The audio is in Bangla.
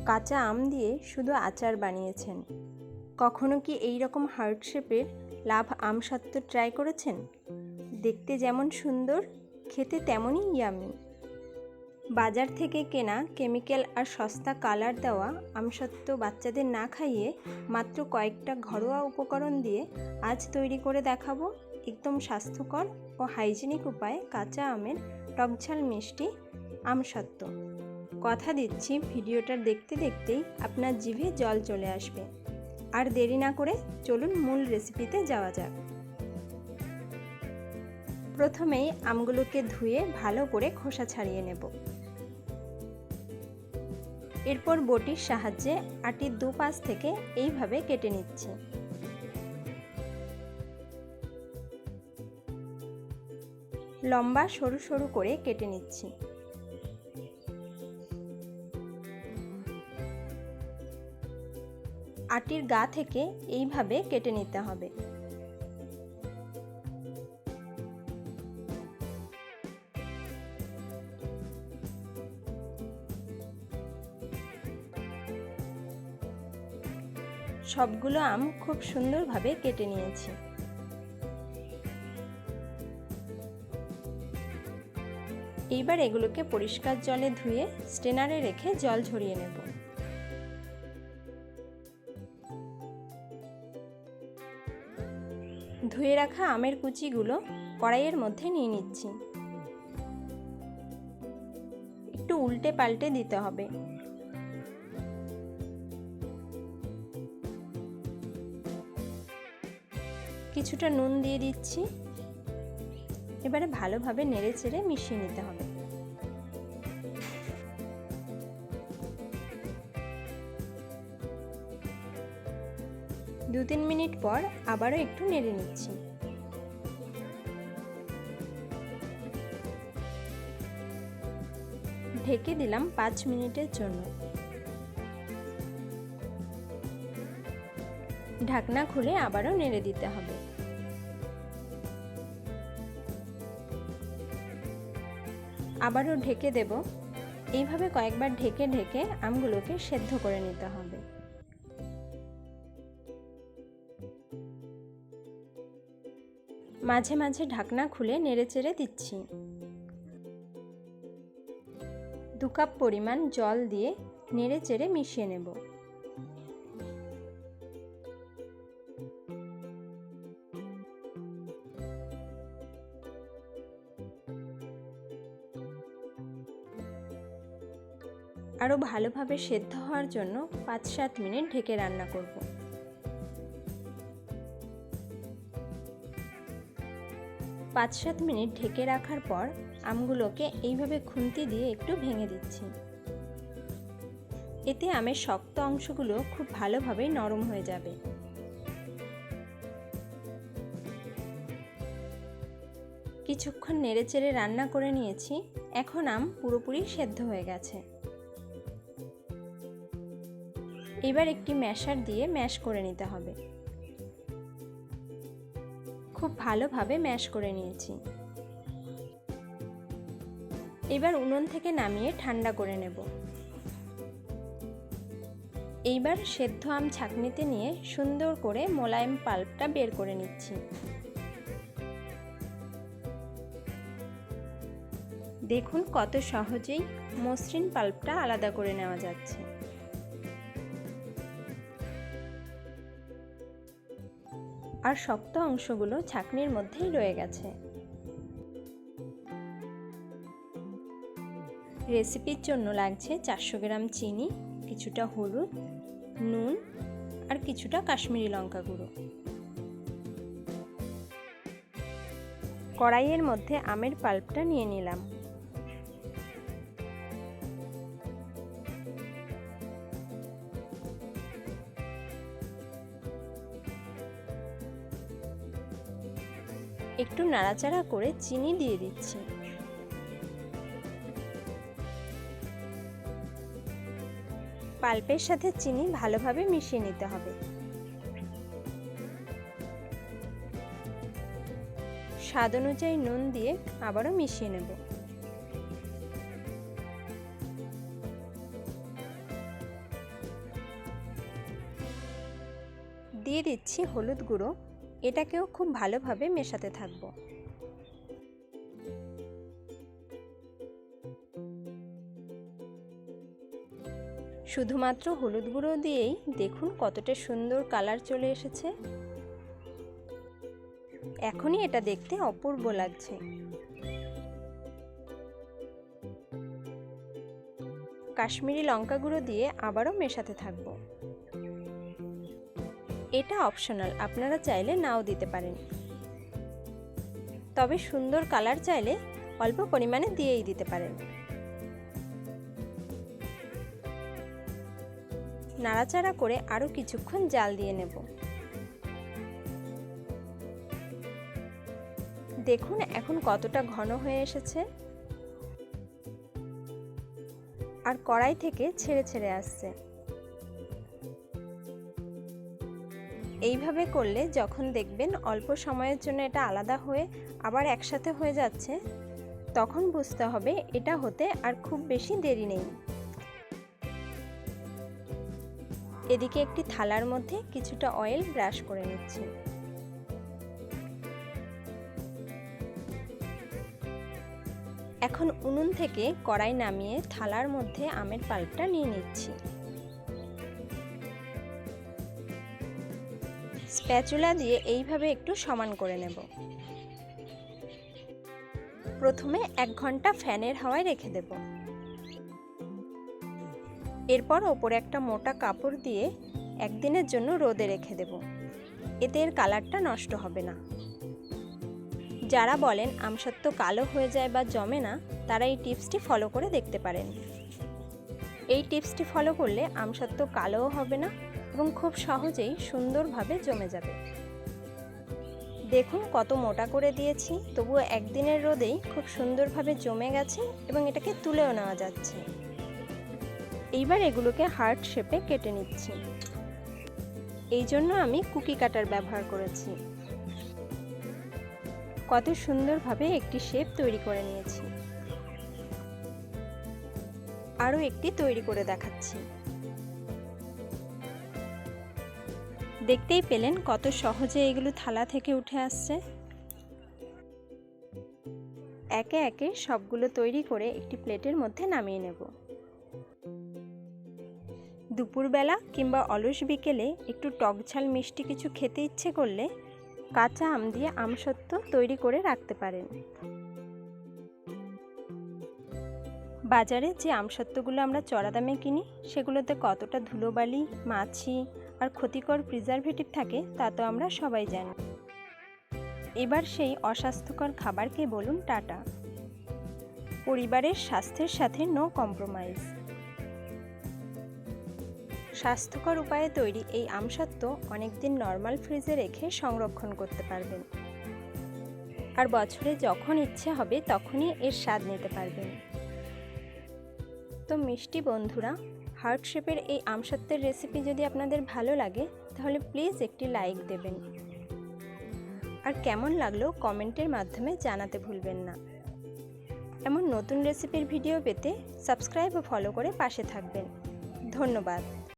কাঁচা আম দিয়ে শুধু আচার বানিয়েছেন। কখনো কি এই রকম হার্ট শেপের লাভ আমসত্ত্ব ট্রাই করেছেন? দেখতে যেমন সুন্দর, খেতে তেমনই ইয়ামি। বাজার থেকে কেনা কেমিক্যাল আর সস্তা কালার দেওয়া আমসত্ত্ব বাচ্চাদের না খাইয়ে মাত্র কয়েকটা ঘরোয়া উপকরণ দিয়ে আজ তৈরি করে দেখাবো একদম স্বাস্থ্যকর ও হাইজিনিক উপায়ে কাঁচা আমের টকঝাল মিষ্টি আমসত্ত্ব। কথা দিচ্ছি, ভিডিওটা দেখতে দেখতেই আপনার জিভে জল চলে আসবে। আর দেরি না করে চলুন মূল রেসিপিতে যাওয়া যাক। প্রথমেই আমগুলোকে ধুয়ে ভালো করে খোসা ছাড়িয়ে নেব। এরপর বটির সাহায্যে আটির দুপাশ থেকে এইভাবে কেটে নিচ্ছি। লম্বা সরু সরু করে কেটে নিচ্ছি। আটির গা থেকে এইভাবে কেটে নিতে হবে। সবগুলো আম খুব সুন্দরভাবে কেটে নিয়েছি। এইবার এগুলোকে পরিষ্কার জলে ধুয়ে স্ট্রেনারে রেখে জল ঝরিয়ে নেব। ধুয়ে রাখা আমের কুচিগুলো কড়াইয়ের মধ্যে নিয়ে নিচ্ছি। একটু উল্টে পাল্টে দিতে হবে। কিছুটা নুন দিয়ে দিচ্ছি। এবারে ভালোভাবে নেড়ে চেড়ে মিশিয়ে নিতে হবে। দু তিন মিনিট পর আবারও একটু নেড়ে নিচ্ছি। ঢেকে দিলাম 5 মিনিটের জন্য। ঢাকনা খুলে আবারও নেড়ে দিতে হবে। আবারও ঢেকে দেব। এইভাবে কয়েকবার ঢেকে ঢেকে আমগুলোকে সেদ্ধ করে নিতে হবে। মাঝে মাঝে ঢাকনা খুলে নেড়েচেড়ে দিচ্ছি। 2 কাপ পরিমাণ জল দিয়ে নেড়েচেড়ে মিশিয়ে নেব। আরও ভালোভাবে সেদ্ধ হওয়ার জন্য 5-7 মিনিট ঢেকে রান্না করব। পাঁচ 7 মিনিট ঢেকে রাখার পর আমগুলোকে এইভাবে খুন্তি দিয়ে একটু ভেঙে দিচ্ছি। এতে আমের শক্ত অংশগুলো খুব ভালোভাবে নরম হয়ে যাবে। কিছুক্ষণ নেড়েচেড়ে রান্না করে নিয়েছি। এখন আম পুরোপুরি সেদ্ধ হয়ে গেছে। এবার একটি ম্যাশার দিয়ে ম্যাশ করে নিতে হবে। খুব ভালোভাবে ম্যাশ করে নিয়েছি। এবার উনুন থেকে নামিয়ে ঠান্ডা করে নেব। এইবার সেদ্ধ আম ছাঁকনিতে নিয়ে সুন্দর করে মোলায়েম পাল্পটা বের করে নিচ্ছি। দেখুন কত সহজেই মসৃণ পাল্পটা আলাদা করে নেওয়া যাচ্ছে। আর শক্ত অংশগুলো ছাঁকনির মধ্যেই রয়ে গেছে। রেসিপির জন্য লাগছে 400 গ্রাম চিনি, কিছুটা হলুদ, নুন আর কিছুটা কাশ্মীরি লঙ্কা গুঁড়ো। কড়াইয়ের মধ্যে আমের পাল্পটা নিয়ে নিলাম। একটু নাড়াচাড়া করে চিনি দিয়ে দিচ্ছি। পাল্পের সাথে চিনি ভালোভাবে মিশিয়ে নিতে হবে। স্বাদ অনুযায়ী নুন দিয়ে আবারও মিশিয়ে নেব। দিয়ে দিচ্ছি হলুদ গুঁড়ো। এটাকেও খুব ভালোভাবে মেশাতে থাকব। শুধুমাত্র হলুদ গুঁড়ো দিয়েই দেখুন কতটা সুন্দর কালার চলে এসেছে। এখনই এটা দেখতে অপূর্ব লাগছে। কাশ্মীরি লঙ্কা গুঁড়ো দিয়ে আবারও মেশাতে থাকব। এটা অপশনাল, আপনারা চাইলে নাও দিতে পারেন, তবে সুন্দর কালার চাইলে অল্প পরিমাণে দিয়েই দিতে পারেন। নাড়াচাড়া করে আরও কিছুক্ষণ জাল দিয়ে নেব। দেখুন এখন কতটা ঘন হয়ে এসেছে আর কড়াই থেকে ছেড়ে ছেড়ে আসছে। এইভাবে করলে যখন দেখবেন অল্প সময়ের জন্য এটা আলাদা হয়ে আবার একসাথে হয়ে যাচ্ছে, তখন বুঝতে হবে এটা হতে আর খুব বেশি দেরি নেই। এদিকে একটি থালার মধ্যে কিছুটা অয়েল ব্রাশ করে নিচ্ছি। এখন উনুন থেকে কড়াই নামিয়ে থালার মধ্যে আমের পাল্পটা নিয়ে নিচ্ছি। স্প্যাচুলা দিয়ে এইভাবে একটু সমান করে নেব। প্রথমে 1 ঘন্টা ফ্যানের হাওয়ায় রেখে দেব। এরপর ওপরে একটা মোটা কাপড় দিয়ে 1 দিনের জন্য রোদে রেখে দেব। এতে এর কালারটা নষ্ট হবে না। যারা বলেন আমসত্ত্ব কালো হয়ে যায় বা জমে না, তারা এই টিপসটি ফলো করে দেখতে পারেন। এই টিপসটি ফলো করলে আমসত্ত্ব কালোও হবে না এবং খুব সহজেই সুন্দরভাবে জমে যাবে। দেখুন কত মোটা করে দিয়েছি, তবুও 1 দিনের রোদেই খুব সুন্দরভাবে জমে গেছে এবং এটাকে তুলেও নেওয়া যাচ্ছে। এইবার এগুলোকে হার্ট শেপে কেটে নিচ্ছি। এই জন্য আমি কুকি কাটার ব্যবহার করেছি। কত সুন্দরভাবে একটি শেপ তৈরি করে নিয়েছি। আরও একটি তৈরি করে দেখাচ্ছি। দেখতেই পেলেন কত সহজে এগুলো থালা থেকে উঠে আসছে। একে একে সবগুলো তৈরি করে একটি প্লেটের মধ্যে নামিয়ে নেব। দুপুরবেলা কিংবা অলস বিকেলে একটু টকঝাল মিষ্টি কিছু খেতে ইচ্ছে করলে কাঁচা আম দিয়ে আমসত্ত্ব তৈরি করে রাখতে পারেন। বাজারে যে আমসত্ত্বগুলো আমরা চড়া দামে কিনি, সেগুলোতে কতটা ধুলোবালি, মাছি আর ক্ষতিকর প্রিজারভেটিভ থাকে তা তো আমরা সবাই জানি। এবার সেই অস্বাস্থ্যকর খাবারকে বলুন টাটা। পরিবারের স্বাস্থ্যের সাথে নো কম্প্রোমাইজ। স্বাস্থ্যকর উপায়ে তৈরি এই আমসত্ত্ব অনেকদিন নর্মাল ফ্রিজে রেখে সংরক্ষণ করতে পারবেন, আর বছরে যখন ইচ্ছে হবে তখনই এর স্বাদ নিতে পারবেন। তো মিষ্টি বন্ধুরা, হার্ট শেপের এই আমসত্ত্বের রেসিপি যদি আপনাদের ভালো লাগে তাহলে প্লিজ একটি লাইক দেবেন, আর কেমন লাগলো কমেন্টের মাধ্যমে জানাতে ভুলবেন না। এমন নতুন রেসিপির ভিডিও পেতে সাবস্ক্রাইব ও ফলো করে পাশে থাকবেন। ধন্যবাদ।